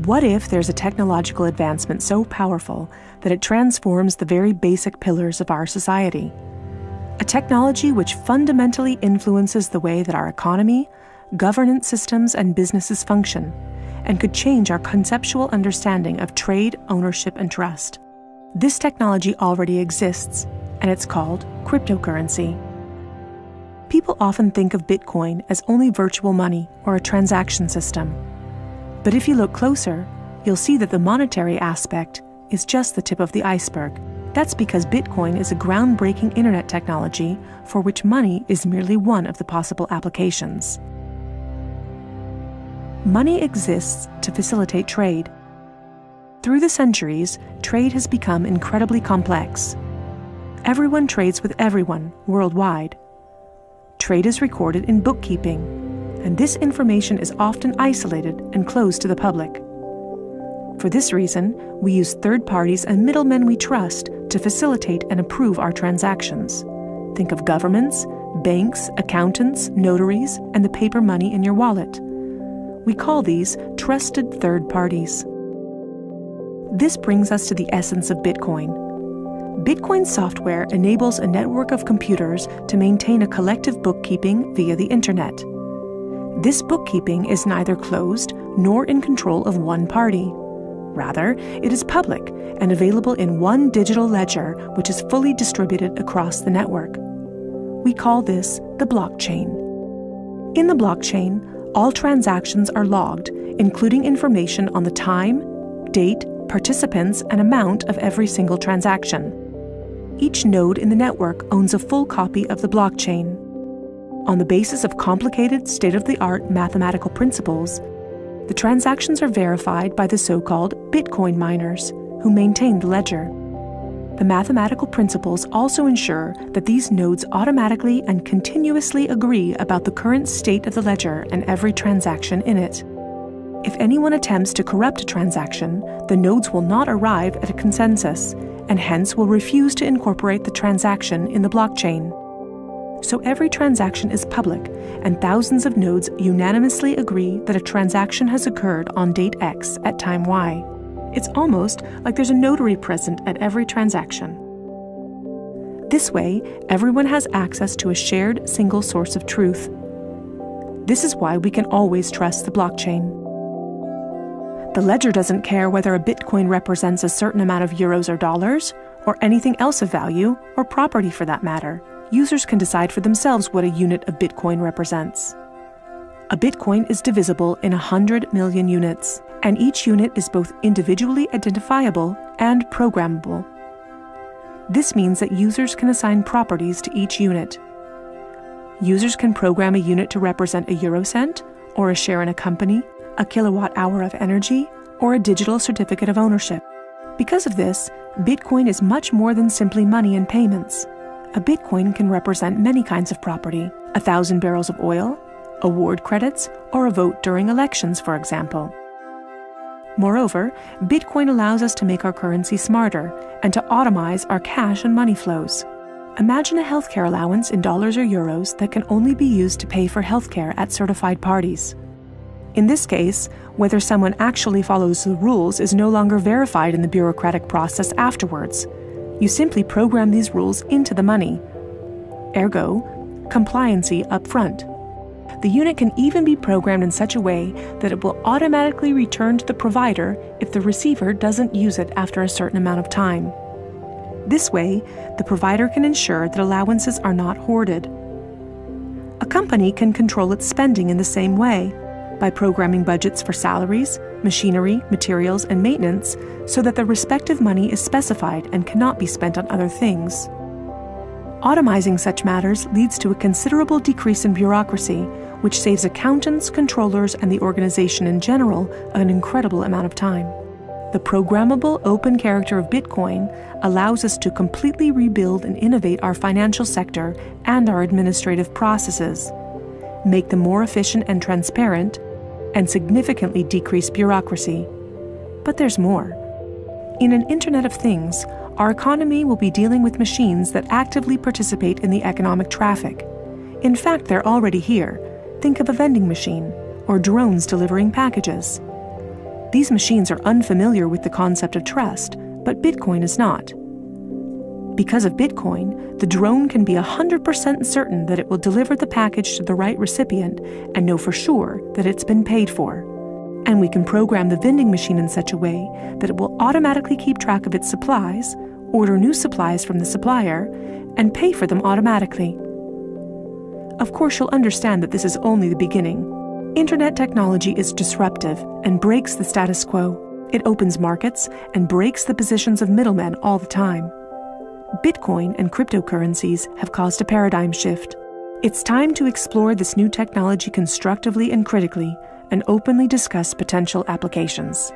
What if there's a technological advancement so powerful that it transforms the very basic pillars of our society? A technology which fundamentally influences the way that our economy, governance systems, and businesses function, and could change our conceptual understanding of trade, ownership, and trust. This technology already exists, and it's called cryptocurrency. People often think of Bitcoin as only virtual money or a transaction system. But if you look closer, you'll see that the monetary aspect is just the tip of the iceberg. That's because Bitcoin is a groundbreaking internet technology for which money is merely one of the possible applications. Money exists to facilitate trade. Through the centuries, trade has become incredibly complex. Everyone trades with everyone worldwide. Trade is recorded in bookkeeping, and this information is often isolated and closed to the public. For this reason, we use third parties and middlemen we trust to facilitate and approve our transactions. Think of governments, banks, accountants, notaries, and the paper money in your wallet. We call these trusted third parties. This brings us to the essence of Bitcoin. Bitcoin software enables a network of computers to maintain a collective bookkeeping via the internet. This bookkeeping is neither closed nor in control of one party. Rather, it is public and available in one digital ledger which is fully distributed across the network. We call this the blockchain. In the blockchain, all transactions are logged, including information on the time, date, participants, and amount of every single transaction. Each node in the network owns a full copy of the blockchain. On the basis of complicated, state-of-the-art mathematical principles, the transactions are verified by the so-called Bitcoin miners, who maintain the ledger. The mathematical principles also ensure that these nodes automatically and continuously agree about the current state of the ledger and every transaction in it. If anyone attempts to corrupt a transaction, the nodes will not arrive at a consensus, and hence will refuse to incorporate the transaction in the blockchain. So every transaction is public, and thousands of nodes unanimously agree that a transaction has occurred on date X at time Y. It's almost like there's a notary present at every transaction. This way, everyone has access to a shared single source of truth. This is why we can always trust the blockchain. The ledger doesn't care whether a Bitcoin represents a certain amount of euros or dollars, or anything else of value, or property for that matter. Users can decide for themselves what a unit of Bitcoin represents. A Bitcoin is divisible in 100 million units, and each unit is both individually identifiable and programmable. This means that users can assign properties to each unit. Users can program a unit to represent a eurocent, or a share in a company, a kilowatt-hour of energy, or a digital certificate of ownership. Because of this, Bitcoin is much more than simply money and payments. A Bitcoin can represent many kinds of property: 1,000 barrels of oil, award credits, or a vote during elections, for example. Moreover, Bitcoin allows us to make our currency smarter and to automize our cash and money flows. Imagine a healthcare allowance in dollars or euros that can only be used to pay for healthcare at certified parties. In this case, whether someone actually follows the rules is no longer verified in the bureaucratic process afterwards. You simply program these rules into the money. Ergo, compliancy up front. The unit can even be programmed in such a way that it will automatically return to the provider if the receiver doesn't use it after a certain amount of time. This way, the provider can ensure that allowances are not hoarded. A company can control its spending in the same way, by programming budgets for salaries, machinery, materials, and maintenance so that the respective money is specified and cannot be spent on other things. Automizing such matters leads to a considerable decrease in bureaucracy, which saves accountants, controllers, and the organization in general an incredible amount of time. The programmable open character of Bitcoin allows us to completely rebuild and innovate our financial sector and our administrative processes, make them more efficient and transparent, and significantly decrease bureaucracy. But there's more. In an Internet of Things, our economy will be dealing with machines that actively participate in the economic traffic. In fact, they're already here. Think of a vending machine, or drones delivering packages. These machines are unfamiliar with the concept of trust, but Bitcoin is not. Because of Bitcoin, the drone can be 100% certain that it will deliver the package to the right recipient and know for sure that it's been paid for. And we can program the vending machine in such a way that it will automatically keep track of its supplies, order new supplies from the supplier, and pay for them automatically. Of course, you'll understand that this is only the beginning. Internet technology is disruptive and breaks the status quo. It opens markets and breaks the positions of middlemen all the time. Bitcoin and cryptocurrencies have caused a paradigm shift. It's time to explore this new technology constructively and critically, and openly discuss potential applications.